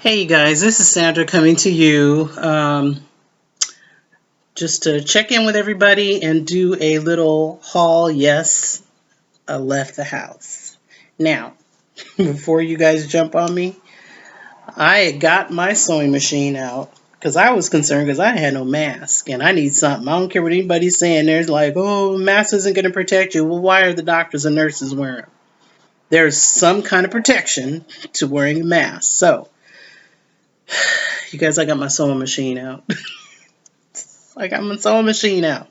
Hey you guys, this is Sandra coming to you just to check in with everybody and do a little haul. Yes, I left the house. Now, before you guys jump on me, I got my sewing machine out because I was concerned because I had no mask and I need something. I don't care what anybody's saying. There's like, oh, mask isn't going to protect you. Well, why are the doctors and nurses wearing them? There's some kind of protection to wearing a mask. So, you guys, I got my sewing machine out. I got my sewing machine out.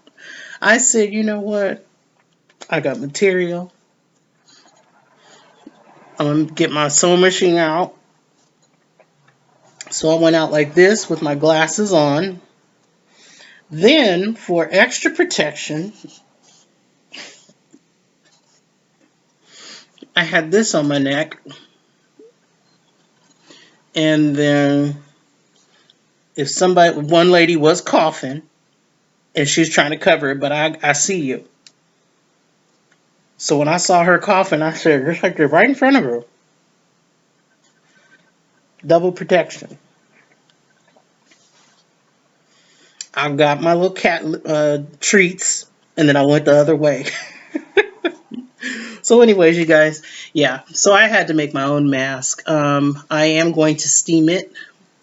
I said, you know what? I got material. I'm going to get my sewing machine out. So I went out like this with my glasses on. Then, for extra protection, I had this on my neck. And then, if one lady was coughing, and she's trying to cover it, but I see you. So when I saw her coughing, I said, you're like you're right in front of her. Double protection. I got my little cat treats, and then I went the other way. So anyways, you guys, yeah, so I had to make my own mask. I am going to steam it,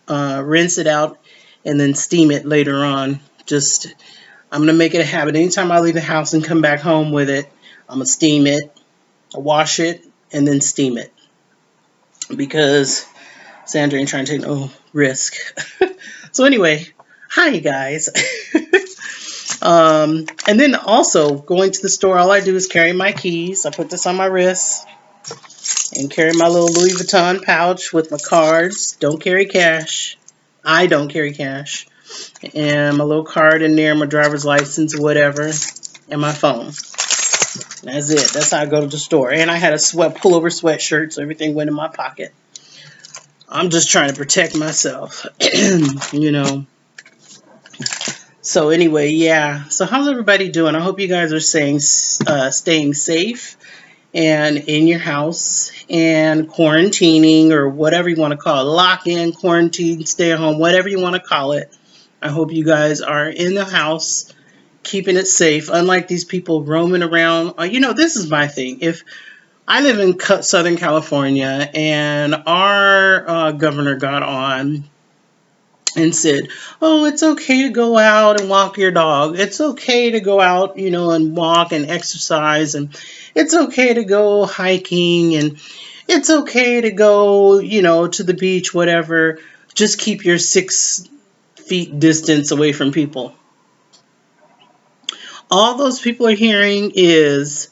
rinse it out, and then steam it later on. I'm going to make it a habit. Anytime I leave the house and come back home with it, I'm going to steam it, wash it, and then steam it. Because Sandra ain't trying to take no risk. So anyway, hi, you guys. And then also going to the store, all I do is carry my keys. I put this on my wrist and carry my little Louis Vuitton pouch with my cards. Don't carry cash. I don't carry cash. And my little card in there, my driver's license or whatever, and my phone. That's it. That's how I go to the store. And I had a pullover sweatshirt, so everything went in my pocket. I'm just trying to protect myself, you know. So anyway, yeah. So how's everybody doing? I hope you guys are staying safe and in your house and quarantining or whatever you want to call it. Lock in, quarantine, stay at home, whatever you want to call it. I hope you guys are in the house, keeping it safe. Unlike these people roaming around. This is my thing. If I live in Southern California and our governor got on and said, oh, it's okay to go out and walk your dog. It's okay to go out, and walk and exercise. And it's okay to go hiking. And it's okay to go, to the beach, whatever. Just keep your 6 feet distance away from people. All those people are hearing is,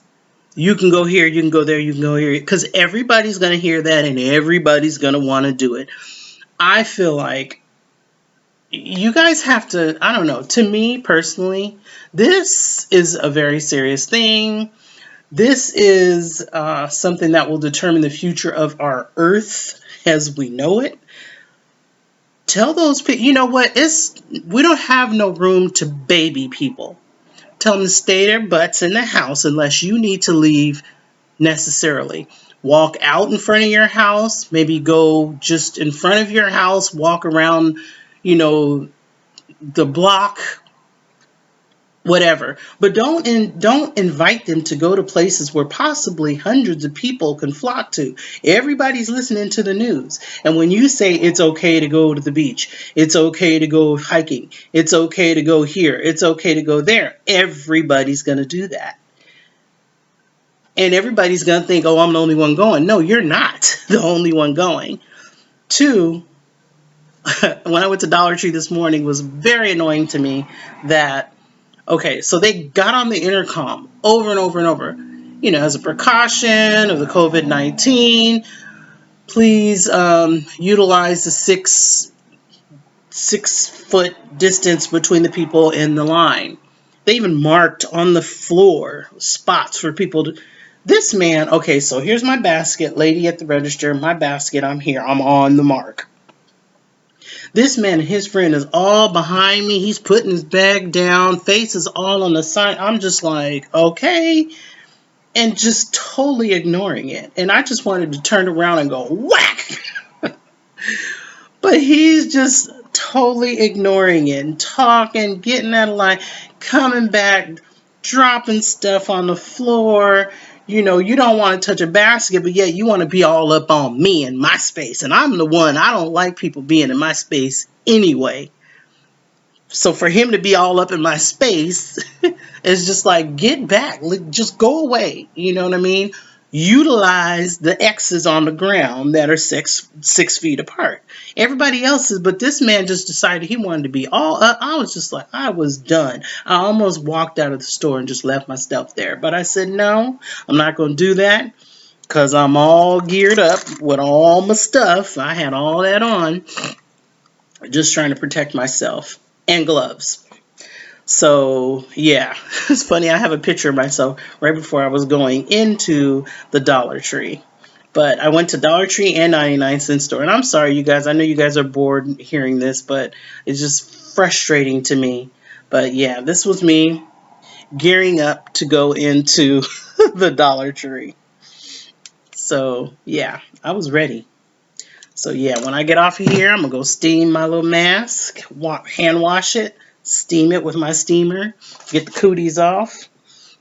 you can go here, you can go there, you can go here. Because everybody's going to hear that and everybody's going to want to do it. I feel like you guys have to, I don't know, to me personally, this is a very serious thing. This is something that will determine the future of our earth as we know it. Tell those people, you know what, we don't have no room to baby people. Tell them to stay their butts in the house unless you need to leave necessarily. Walk out in front of your house, maybe go just in front of your house, walk around, the block, whatever. But don't invite them to go to places where possibly hundreds of people can flock to. Everybody's listening to the news. And when you say it's okay to go to the beach, it's okay to go hiking, it's okay to go here, it's okay to go there, everybody's going to do that. And everybody's going to think, oh, I'm the only one going. No, you're not the only one going. 2, when I went to DollarTtree this morning, it was very annoying to me that, okay, so they got on the intercom over and over and over, as a precaution of the COVID-19, please utilize the 6-foot distance between the people in the line. They even marked on the floor spots for people to. This man, okay, so here's my basket, lady at the register, my basket, I'm here, I'm on the mark. This man and his friend is all behind me. He's putting his bag down. Face is all on the side. I'm just like, okay. And just totally ignoring it. And I just wanted to turn around and go, whack! But he's just totally ignoring it and talking, getting out of line, coming back, dropping stuff on the floor. You know, you don't want to touch a basket, but yet you want to be all up on me and my space. And I'm the one, I don't like people being in my space anyway. So for him to be all up in my space is just like, get back, just go away. You know what I mean? Utilize the X's on the ground that are six feet apart. Everybody else is, but this man just decided he wanted to be all up. I was just like, I was done. I almost walked out of the store and just left my stuff there. But I said, no, I'm not going to do that because I'm all geared up with all my stuff. I had all that on, just trying to protect myself, and gloves. So yeah, it's funny. I have a picture of myself right before I was going into the Dollar Tree. But I went to Dollar Tree and 99-cent store. And I'm sorry, you guys. I know you guys are bored hearing this, but it's just frustrating to me. But yeah, this was me gearing up to go into the Dollar Tree. So yeah, I was ready. So yeah, when I get off of here, I'm going to go steam my little mask, hand wash it, steam it with my steamer, get the cooties off.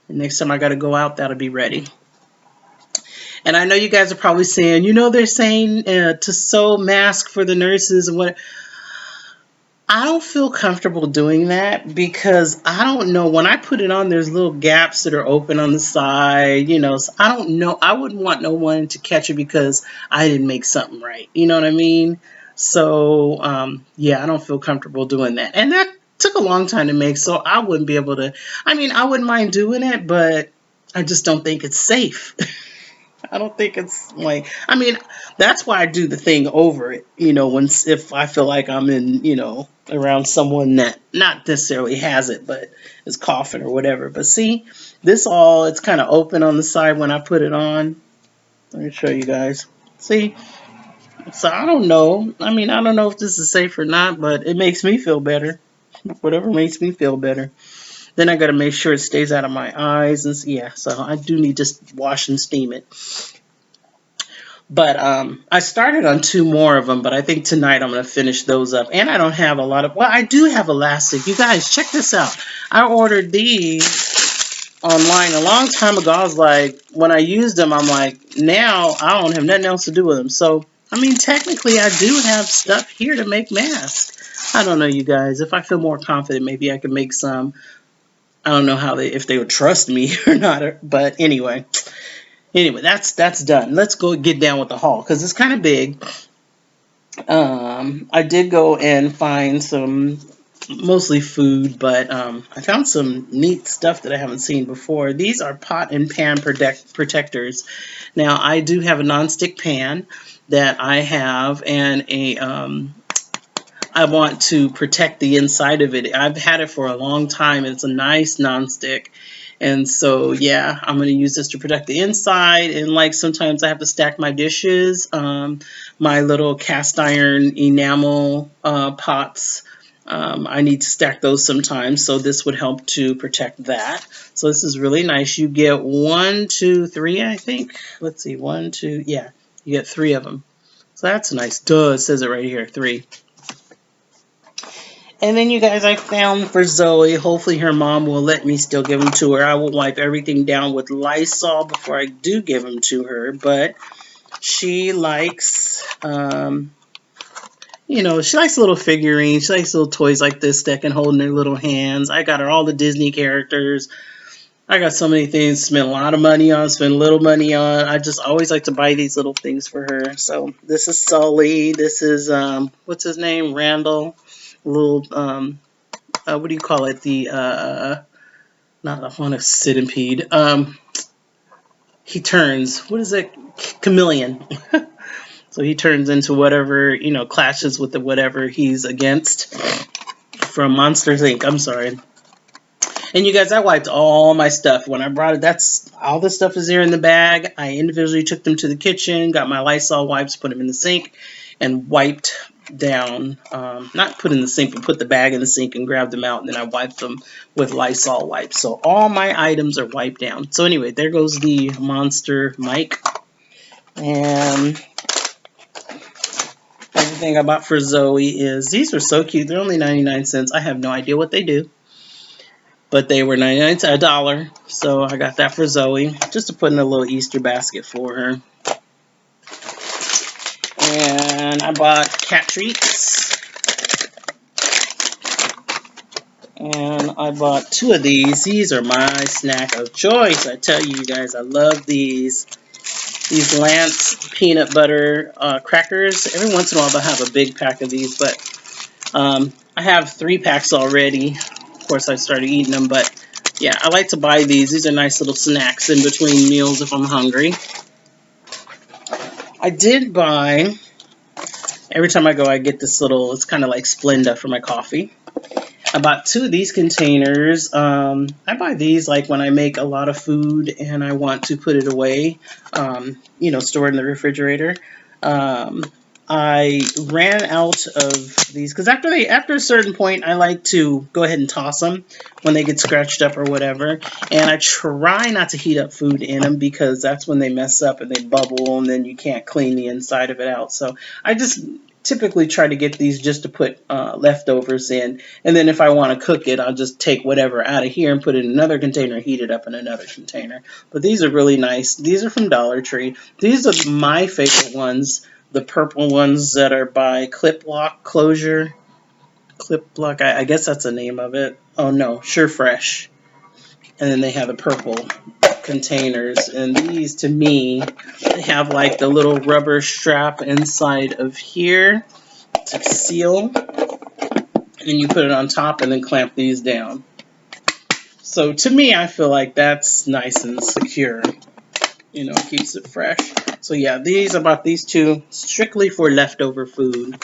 And next time I got to go out, that'll be ready. And I know you guys are probably saying, you know, they're saying to sew masks for the nurses and what. I don't feel comfortable doing that because I don't know. When I put it on, there's little gaps that are open on the side, you know. So I don't know. I wouldn't want no one to catch it because I didn't make something right. You know what I mean? So, yeah, I don't feel comfortable doing that. And that took a long time to make, so I wouldn't be able to. I mean, I wouldn't mind doing it, but I just don't think it's safe. I don't think it's like, I mean, that's why I do the thing over it, you know, if I feel like I'm in, you know, around someone that not necessarily has it, but is coughing or whatever. But see, it's kind of open on the side when I put it on. Let me show you guys. See? So I don't know. I mean, I don't know if this is safe or not, but it makes me feel better. Whatever makes me feel better. Then I got to make sure it stays out of my eyes. And yeah, so I do need to wash and steam it. But I started on 2 more of them, but I think tonight I'm going to finish those up. And I don't have a lot of, well, I do have elastic. You guys, check this out. I ordered these online a long time ago. I was like, when I used them, I'm like, now I don't have nothing else to do with them. So, I mean, technically I do have stuff here to make masks. I don't know, you guys. If I feel more confident, maybe I can make some. I don't know if they would trust me or not. But anyway. Anyway, that's done. Let's go get down with the haul because it's kind of big. I did go and find some mostly food, but I found some neat stuff that I haven't seen before. These are pot and pan protectors. Now, I do have a nonstick pan that I have, and I want to protect the inside of it. I've had it for a long time. It's a nice nonstick. And so, yeah, I'm going to use this to protect the inside. And like sometimes I have to stack my dishes, my little cast iron enamel pots. I need to stack those sometimes. So this would help to protect that. So this is really nice. You get 1, 2, 3, I think. Let's see, 1, 2, yeah, you get 3 of them. So that's nice. Duh, it says it right here, 3. And then you guys, I found for Zoe, hopefully her mom will let me still give them to her. I will wipe everything down with Lysol before I do give them to her. But she likes, you know, she likes little figurines. She likes little toys like this that can hold in her little hands. I got her all the Disney characters. I got so many things to spend a lot of money on, spend little money on. I just always like to buy these little things for her. So this is Sully. This is, what's his name? Randall. Little, what do you call it? The, not a Haunted Centipede. He turns, what is it? Chameleon. So he turns into whatever, you know, clashes with the whatever he's against from Monsters, Inc. I'm sorry. And you guys, I wiped all my stuff. When I brought it, all the stuff is there in the bag. I individually took them to the kitchen, got my Lysol wipes, put them in the sink, and wiped down, not put in the sink, but put the bag in the sink and grabbed them out, and then I wiped them with Lysol wipes. So all my items are wiped down. So anyway, there goes the monster mic. And thing I bought for Zoe is these are so cute. They're only 99 cents. I have no idea what they do, but they were 99 cents, $1. So I got that for Zoe just to put in a little Easter basket for her. And I bought cat treats. And I bought 2 of these. These are my snack of choice. I tell you guys, I love these. These Lance peanut butter crackers. Every once in a while they'll have a big pack of these, but I have 3 packs already. Of course, I started eating them, but yeah, I like to buy these. These are nice little snacks in between meals if I'm hungry. I did buy, every time I go, I get this little, it's kind of like Splenda for my coffee. I bought 2 of these containers. I buy these like when I make a lot of food and I want to put it away, store it in the refrigerator. I ran out of these because after a certain point, I like to go ahead and toss them when they get scratched up or whatever. And I try not to heat up food in them because that's when they mess up and they bubble and then you can't clean the inside of it out. So I just typically try to get these just to put leftovers in, and then if I want to cook it, I'll just take whatever out of here and put it in another container, heat it up in another container. But these are really nice. These are from Dollar Tree. These are my favorite ones, the purple ones that are by Clip Lock Closure. Clip Lock, I guess that's the name of it. Oh no, Sure Fresh. And then they have the purple containers, and these to me, they have like the little rubber strap inside of here to seal, and you put it on top and then clamp these down. So to me, I feel like that's nice and secure. It keeps it fresh. So yeah, I bought these 2 strictly for leftover food.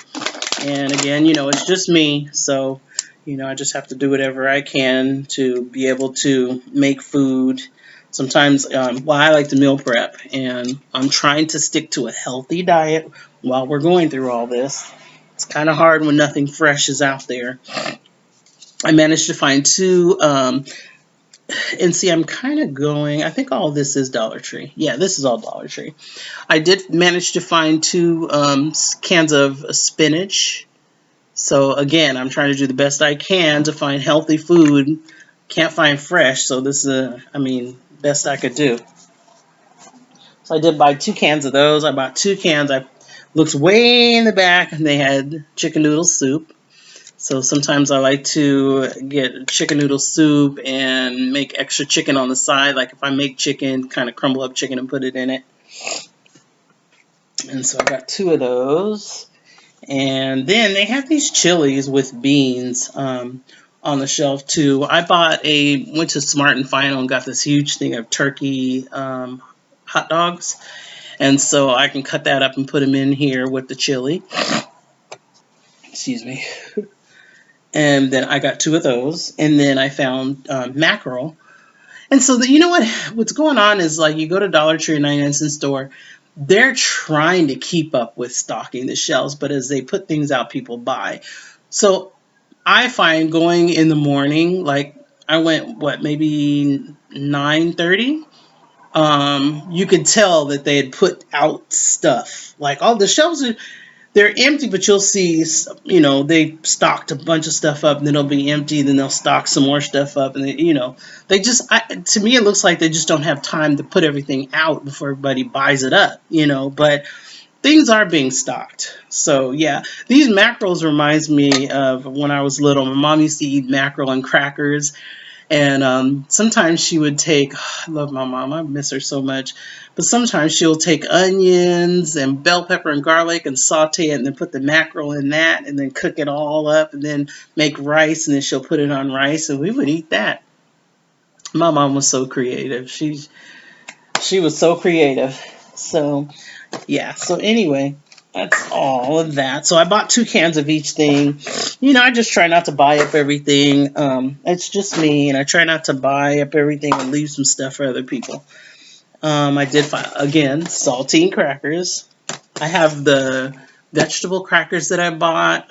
And again, it's just me, so I just have to do whatever I can to be able to make food. Sometimes, I like to meal prep, and I'm trying to stick to a healthy diet while we're going through all this. It's kind of hard when nothing fresh is out there. I managed to find 2, and see, I'm kind of going, I think all of this is Dollar Tree. Yeah, this is all Dollar Tree. I did manage to find 2 cans of spinach. So again, I'm trying to do the best I can to find healthy food. Can't find fresh, so this is, best I could do. So I did buy 2 cans of those. I bought 2 cans. I looked way in the back, and they had chicken noodle soup. So sometimes I like to get chicken noodle soup and make extra chicken on the side. Like if I make chicken, kind of crumble up chicken and put it in it. And so I got 2 of those. And then they have these chilies with beans on the shelf too. I went to Smart and Final and got this huge thing of turkey hot dogs. And so I can cut that up and put them in here with the chili. Excuse me. And then I got 2 of those. And then I found mackerel. And so what's going on is like you go to Dollar Tree or 99-cent store, they're trying to keep up with stocking the shelves, but as they put things out, people buy. So I find going in the morning, like I went, maybe 9:30? You could tell that they had put out stuff. Like all the shelves they're empty, but you'll see, they stocked a bunch of stuff up, and then it'll be empty, then they'll stock some more stuff up, and they just, to me, it looks like they just don't have time to put everything out before everybody buys it up, but things are being stocked. So yeah, these mackerels reminds me of when I was little. My mom used to eat mackerel and crackers. And sometimes she would take, I love my mom, I miss her so much, but sometimes she'll take onions and bell pepper and garlic and saute it and then put the mackerel in that and then cook it all up and then make rice and then she'll put it on rice and we would eat that. My mom was so creative. She was so creative. So yeah, so anyway, that's all of that. So I bought 2 cans of each thing. I just try not to buy up everything. It's just me, and I try not to buy up everything and leave some stuff for other people. I did find, again, saltine crackers. I have the vegetable crackers that I bought.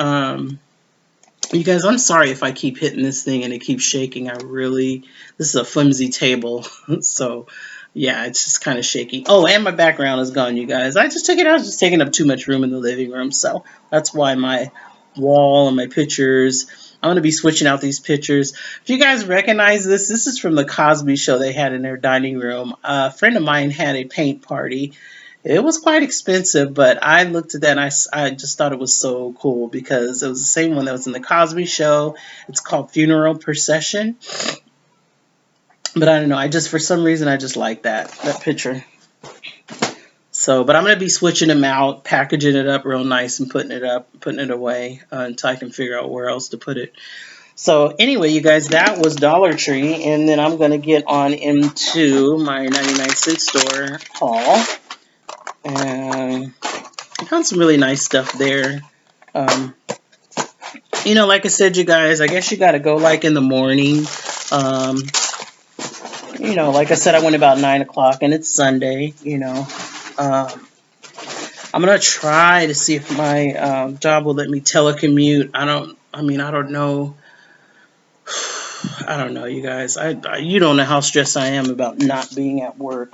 You guys, I'm sorry if I keep hitting this thing and it keeps shaking. This is a flimsy table, so Yeah, it's just kind of shaky. Oh, and my background is gone, you guys. I just took it out. It's just taking up too much room in the living room. So that's why my wall and my pictures. I'm going to be switching out these pictures. If you guys recognize this, this is from the Cosby Show they had in their dining room. A friend of mine had a paint party. It was quite expensive, but I looked at that and I just thought it was so cool because it was the same one that was in the Cosby Show. It's called Funeral Procession. But I don't know. I just, for some reason, I just like that picture. So, but I'm going to be switching them out, packaging it up real nice and putting it away until I can figure out where else to put it. So anyway, you guys, that was Dollar Tree. And then I'm going to get on into my 99-cent store haul. And I found some really nice stuff there. You know, like I said, you guys, I guess you got to go like in the morning. You know, like I said, I went about 9 o'clock and it's Sunday, you know. I'm going to try to see if my job will let me telecommute. I don't know. I don't know, you guys. You don't know how stressed I am about not being at work.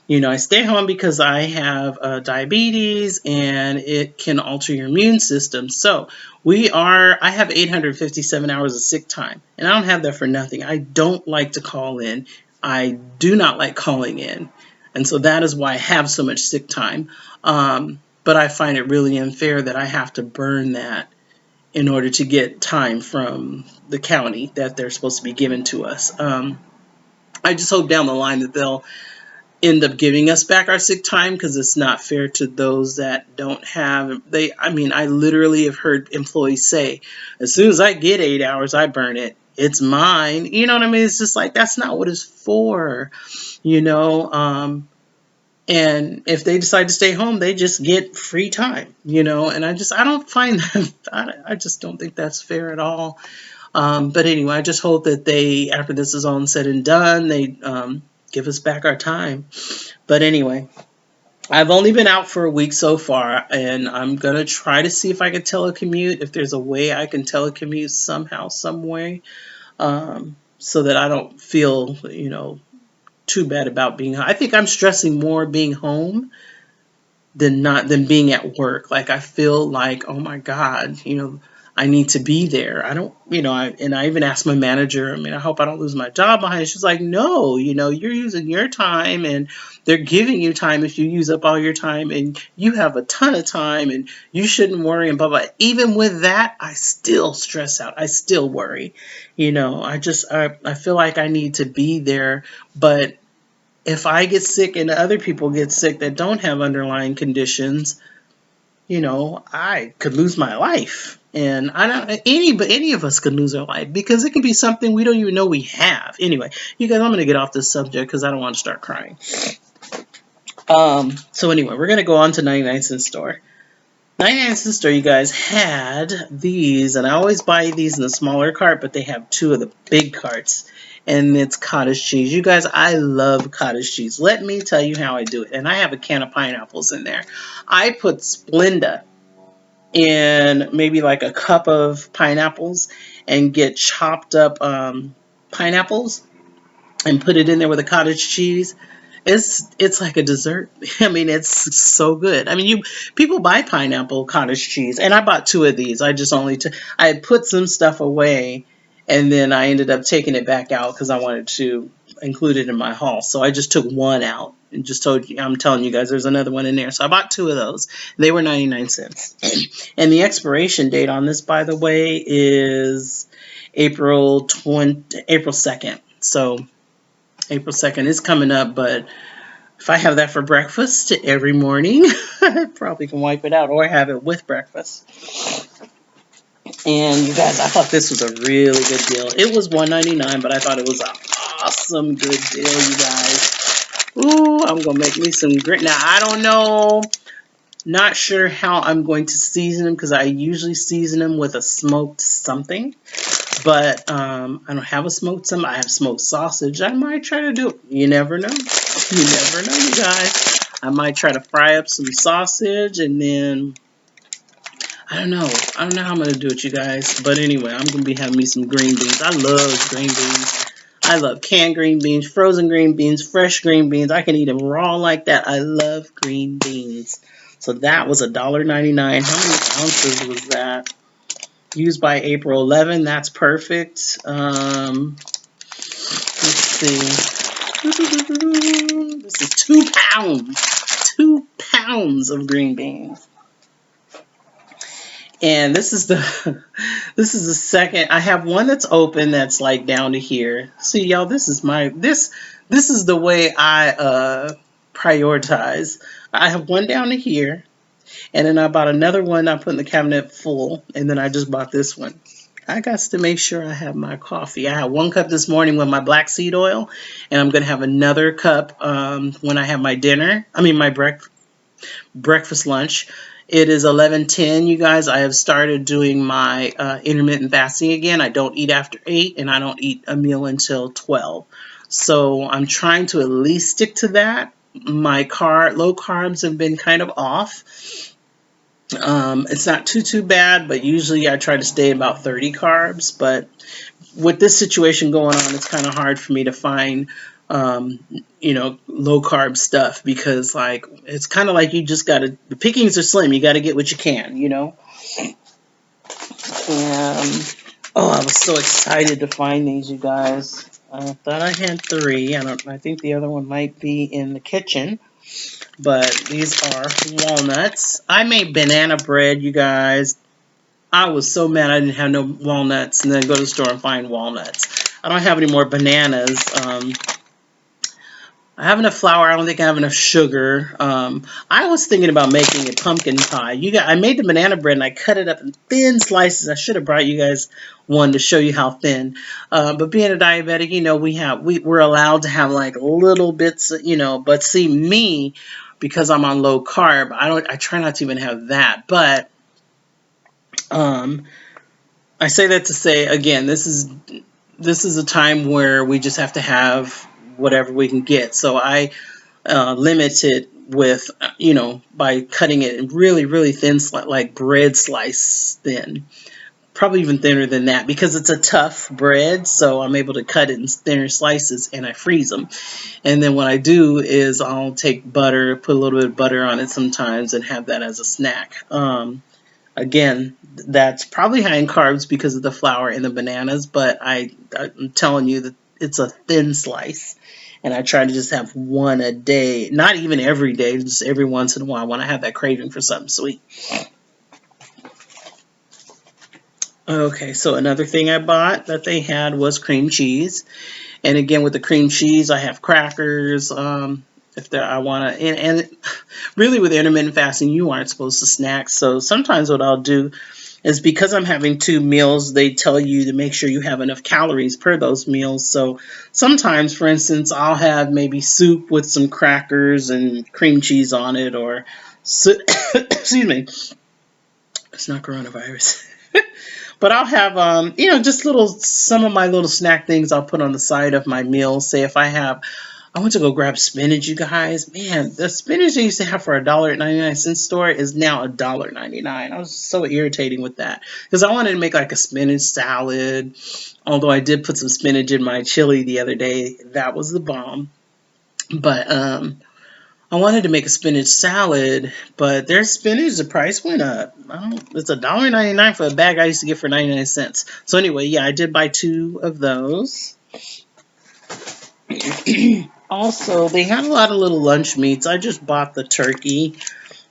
You know, I stay home because I have diabetes and it can alter your immune system. So I have 857 hours of sick time and I don't have that for nothing. I don't like to call in. I do not like calling in. And so that is why I have so much sick time. But I find it really unfair that I have to burn that in order to get time from the county that they're supposed to be giving to us. I just hope down the line that they'll end up giving us back our sick time because it's not fair to those that don't have. I literally have heard employees say, as soon as I get 8 hours, I burn it. It's mine. You know what I mean? It's just like, that's not what it's for, you know? And if they decide to stay home, they just get free time, you know? And I don't find that, I just don't think that's fair at all. But anyway, I just hope that after this is all said and done, they give us back our time. But anyway, I've only been out for a week so far, and I'm going to try to see if I can telecommute, if there's a way I can telecommute somehow, some way, so that I don't feel, you know, too bad about being home. I think I'm stressing more being home than being at work. Like, I feel like, oh my God, you know, I need to be there. I don't, you know, and I even asked my manager, I hope I don't lose my job behind it. She's like, no, you know, you're using your time and they're giving you time if you use up all your time and you have a ton of time and you shouldn't worry and blah, blah. Even with that, I still stress out. I still worry. You know, I feel like I need to be there, but if I get sick and other people get sick that don't have underlying conditions, you know, I could lose my life. And any of us could lose our life because it could be something we don't even know we have. Anyway, you guys, I'm going to get off this subject because I don't want to start crying. So anyway, we're going to go on to 99-cent store. 99-cent store, you guys, had these, and I always buy these in the smaller cart, but they have two of the big carts, and it's cottage cheese. You guys, I love cottage cheese. Let me tell you how I do it. And I have a can of pineapples in there. I put Splenda in maybe like a cup of pineapples and get chopped up pineapples and put it in there with a cottage cheese. It's like a dessert. I mean, it's so good. I mean, people buy pineapple cottage cheese, and I bought two of these. I had put some stuff away, and then I ended up taking it back out because I wanted to include it in my haul. So I just took one out and I'm telling you guys, there's another one in there. So I bought two of those. They were 99 cents. And the expiration date on this, by the way, is April 2nd. So April 2nd is coming up, but if I have that for breakfast every morning, I probably can wipe it out or have it with breakfast. And you guys, I thought this was a really good deal. It was $1.99, but I thought it was an awesome good deal, you guys. Ooh, I'm going to make me some great. Now, I don't know. Not sure how I'm going to season them because I usually season them with a smoked something. But I don't have a smoked something. I have smoked sausage. I might try to do it. You never know. You never know, you guys. I might try to fry up some sausage and then I don't know. I don't know how I'm going to do it, you guys. But anyway, I'm going to be having me some green beans. I love green beans. I love canned green beans, frozen green beans, fresh green beans. I can eat them raw like that. I love green beans. So that was $1.99. How many ounces was that? Used by April 11. That's perfect. Let's see. This is 2 pounds. 2 pounds of green beans. And this is the this is the second. I have one that's open that's like down to here. See, y'all, this is this is the way I prioritize. I have one down to here, and then I bought another one I put in the cabinet full, and then I just bought this one. I got to make sure I have my coffee. I had 1 cup this morning with my black seed oil, and I'm going to have another cup when I have my dinner. I mean, my breakfast lunch. It is 11:10, you guys. I have started doing my intermittent fasting again. I don't eat after 8, and I don't eat a meal until 12. So I'm trying to at least stick to that. My low carbs have been kind of off. It's not too bad, but usually I try to stay about 30 carbs. But with this situation going on, it's kind of hard for me to find, low carb stuff because like it's kind of like you just gotta. The pickings are slim. You got to get what you can, And I was so excited to find these, you guys. I thought I had 3. I think the other one might be in the kitchen. But these are walnuts. I made banana bread, you guys. I was so mad I didn't have no walnuts, and then go to the store and find walnuts. I don't have any more bananas. I have enough flour. I don't think I have enough sugar. I was thinking about making a pumpkin pie. I made the banana bread and I cut it up in thin slices. I should have brought you guys one to show you how thin. But being a diabetic, we're allowed to have like little bits, But see me, because I'm on low carb, I try not to even have that. But I say that to say again, this is a time where we just have to have whatever we can get. So I limit it with, by cutting it in really, really thin, like bread slice thin. Probably even thinner than that because it's a tough bread. So I'm able to cut it in thinner slices and I freeze them. And then what I do is I'll take butter, put a little bit of butter on it sometimes and have that as a snack. Again, that's probably high in carbs because of the flour and the bananas, but I'm telling you that it's a thin slice. And I try to just have one a day, not even every day, just every once in a while when I have that craving for something sweet. Okay, so another thing I bought that they had was cream cheese. And again, with the cream cheese, I have crackers. I want to, and really with intermittent fasting, you aren't supposed to snack. So sometimes what I'll do is because I'm having 2 meals, they tell you to make sure you have enough calories per those meals. So sometimes, for instance, I'll have maybe soup with some crackers and cream cheese on it, or excuse me, it's not coronavirus. But I'll have, just some of my little snack things I'll put on the side of my meal. Say if I went to go grab spinach, you guys. Man, the spinach they used to have for $1.99 store is now $1.99. I was so irritating with that because I wanted to make like a spinach salad. Although I did put some spinach in my chili the other day, that was the bomb. But I wanted to make a spinach salad, but their spinach, the price went up. It's $1.99 for a bag I used to get for 99 cents. So anyway, yeah, I did buy 2 of those. Also, they had a lot of little lunch meats. I just bought the turkey,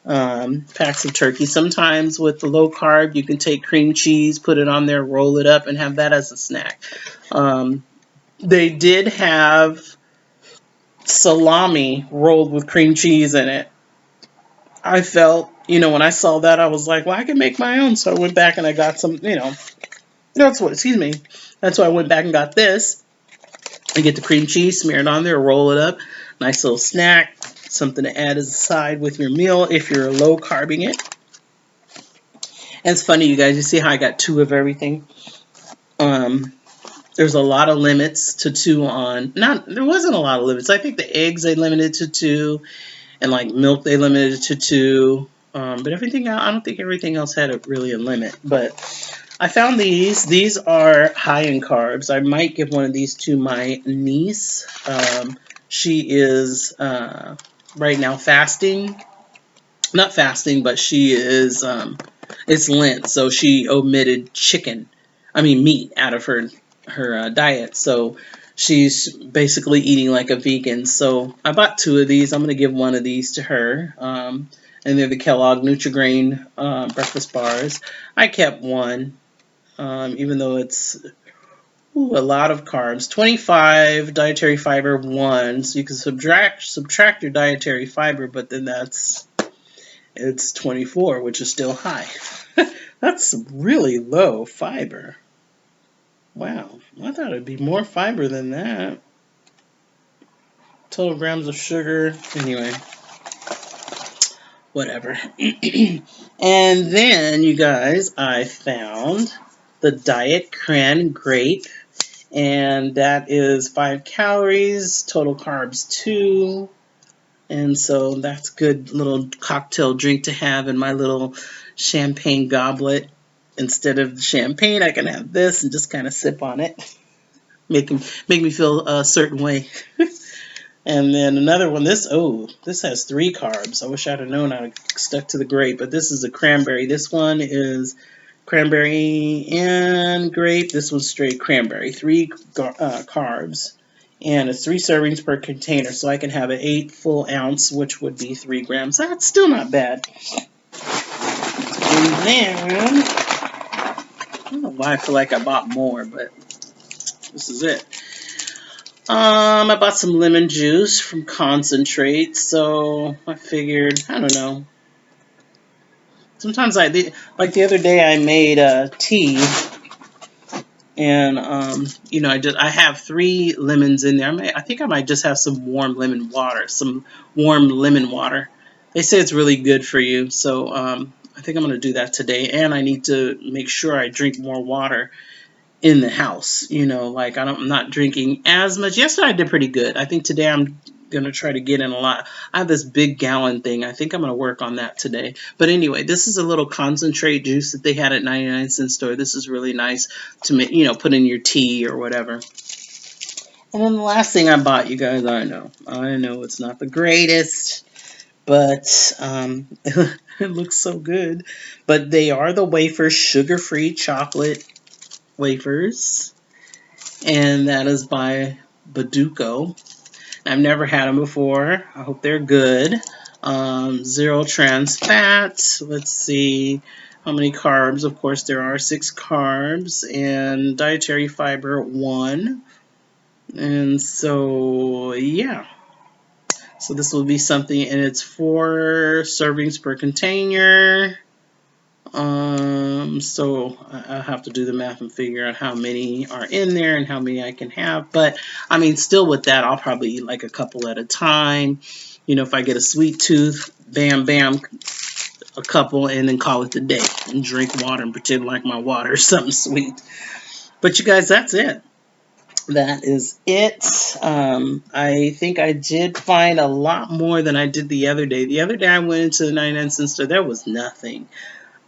packs of turkey. Sometimes with the low carb, you can take cream cheese, put it on there, roll it up, and have that as a snack. They did have salami rolled with cream cheese in it. I felt, when I saw that, I was like, well, I can make my own. So I went back and I got some, that's why I went back and got this. I get the cream cheese, smear it on there, roll it up. Nice little snack, something to add as a side with your meal if you're low carbing it. And it's funny, you guys, you see how I got 2 of everything? There's a lot of limits to 2 on, there wasn't a lot of limits. I think the eggs they limited to 2, and like milk they limited to 2. But everything else, I don't think everything else had really a limit. But I found these. These are high in carbs. I might give one of these to my niece. She is right now fasting. Not fasting, but she is, it's Lent, so she omitted meat out of her diet. So she's basically eating like a vegan. So I bought two of these. I'm going to give one of these to her. And they're the Kellogg Nutri-Grain breakfast bars. I kept one, even though it's a lot of carbs. 25 dietary fiber, 1. So you can subtract your dietary fiber, but then it's 24, which is still high. That's really low fiber. Wow, I thought it'd be more fiber than that. Total grams of sugar. Anyway, whatever. And then, you guys, I found the Diet Cran Grape. And that is 5 calories, total carbs 2. And so that's a good little cocktail drink to have in my little champagne goblet. Instead of the champagne, I can have this and just kind of sip on it. Make me feel a certain way. And then another one, this has 3 carbs. I wish I'd have known I'd have stuck to the grape, but this is a cranberry. This one is cranberry and grape. This one's straight cranberry. 3 carbs. And it's 3 servings per container, so I can have an 8 full ounce, which would be 3 grams. That's still not bad. And then, I don't know why I feel like I bought more, but this is it. I bought some lemon juice from Concentrate, so I figured, I don't know. Sometimes like the other day I made tea, and I have 3 lemons in there. I think I might just have some warm lemon water. They say it's really good for you, so I think I'm going to do that today. And I need to make sure I drink more water in the house. Like I'm not drinking as much. Yesterday I did pretty good. I think today I'm going to try to get in a lot. I have this big gallon thing. I think I'm going to work on that today. But anyway, this is a little concentrate juice that they had at 99-cent store. This is really nice to make, put in your tea or whatever. And then the last thing I bought, you guys, I know it's not the greatest, but it looks so good. But they are the wafers, sugar-free chocolate wafers, and that is by Baduco. I've never had them before. I hope they're good. 0 trans fat. Let's see how many carbs. Of course, there are 6 carbs, and dietary fiber 1. And so, yeah. So this will be something, and it's 4 servings per container. So I'll have to do the math and figure out how many are in there and how many I can have. But I mean, still with that, I'll probably eat like a couple at a time. If I get a sweet tooth, bam, bam, a couple, and then call it a day and drink water and pretend like my water is something sweet. But you guys, that's it. That is it. I think I did find a lot more than I did the other day. The other day I went into the 99-cent store. There was nothing.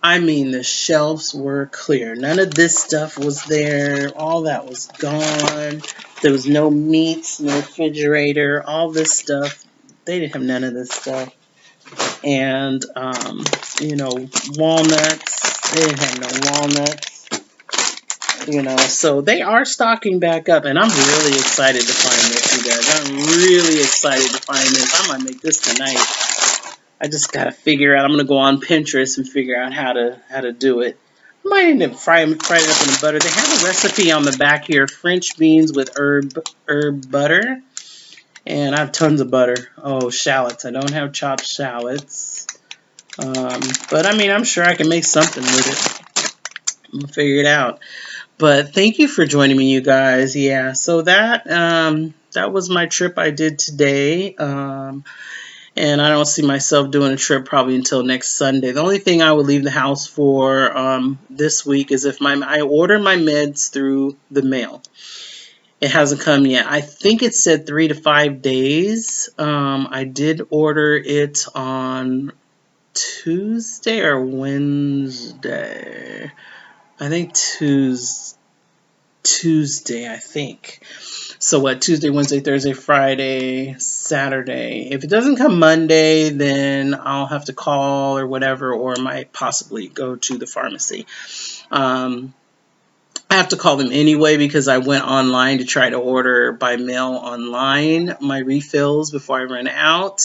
I mean, the shelves were clear. None of this stuff was there. All that was gone. There was no meats, no refrigerator, all this stuff. They didn't have none of this stuff. And, walnuts. They didn't have no walnuts. So they are stocking back up. And I'm really excited to find this, you guys. I'm really excited to find this. I might make this tonight. I just gotta figure out. I'm gonna go on Pinterest and figure out how to do it. I might end up frying it up in the butter. They have a recipe on the back here: French beans with herb butter, and I have tons of butter. Oh, shallots! I don't have chopped shallots, but I mean, I'm sure I can make something with it. I'm gonna figure it out. But thank you for joining me, you guys. Yeah, so that was my trip I did today. And I don't see myself doing a trip probably until next Sunday. The only thing I would leave the house for this week is if I order my meds through the mail. It hasn't come yet. I think it said 3 to 5 days. I did order it on Tuesday or Wednesday. I think Tuesday, I think. So what, Tuesday, Wednesday, Thursday, Friday, Saturday. If it doesn't come Monday, then I'll have to call or whatever, or might possibly go to the pharmacy. I have to call them anyway because I went online to try to order by mail online my refills before I ran out.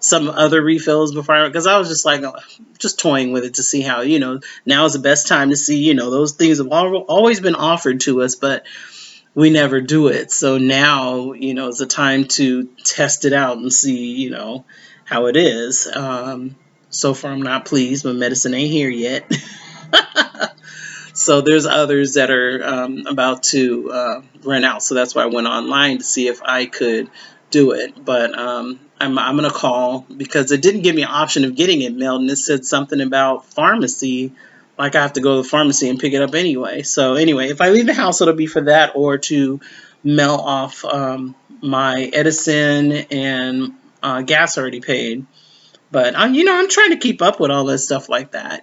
Some other refills before because I was just like, just toying with it to see how, now is the best time to see, those things have always been offered to us, but we never do it. So now, is the time to test it out and see, how it is. So far, I'm not pleased. My medicine ain't here yet. So there's others that are about to run out. So that's why I went online to see if I could do it. But I'm going to call because it didn't give me an option of getting it mailed. And it said something about pharmacy. Like I have to go to the pharmacy and pick it up anyway. So anyway, if I leave the house, it'll be for that or to mail off my Edison and gas already paid. But, I'm trying to keep up with all this stuff like that.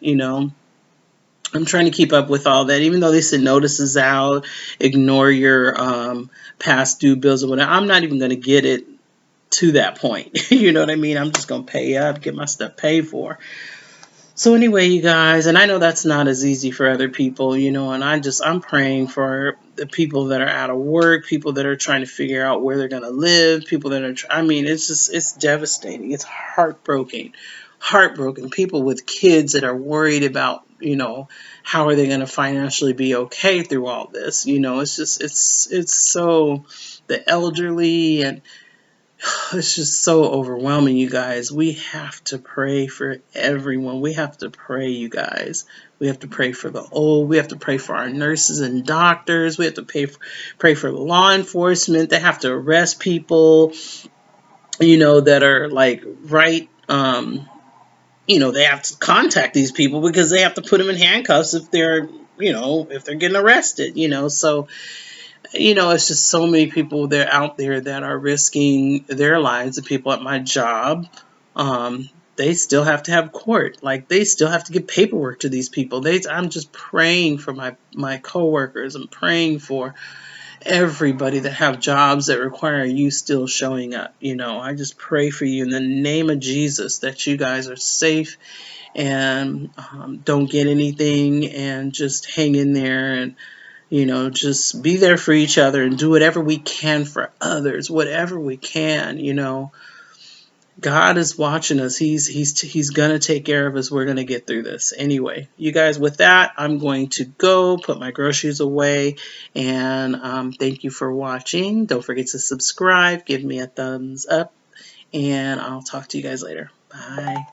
I'm trying to keep up with all that, even though they send notices out, ignore your past due bills or whatever. I'm not even going to get it to that point. You know what I mean? I'm just going to pay up, get my stuff paid for. So anyway, you guys, and I know that's not as easy for other people, and I'm praying for the people that are out of work, people that are trying to figure out where they're going to live, people that are, it's devastating. It's heartbroken. People with kids that are worried about, how are they going to financially be okay through all this? It's so, the elderly, and it's just so overwhelming, you guys. We have to pray for everyone. We have to pray, you guys. We have to pray for the old. We have to pray for our nurses and doctors. We have to pray for law enforcement. They have to arrest people, that are like right. They have to contact these people because they have to put them in handcuffs if they're, if they're getting arrested. So it's just so many people that are out there that are risking their lives. The people at my job, they still have to have court. Like, they still have to give paperwork to these people. I'm just praying for my coworkers. I'm praying for everybody that have jobs that require you still showing up. I just pray for you in the name of Jesus that you guys are safe and don't get anything, and just hang in there, and just be there for each other and do whatever we can for others, whatever we can. God is watching us. He's gonna take care of us. We're gonna get through this. Anyway, you guys, with that, I'm going to go put my groceries away, and thank you for watching. Don't forget to subscribe, give me a thumbs up, and I'll talk to you guys later. Bye.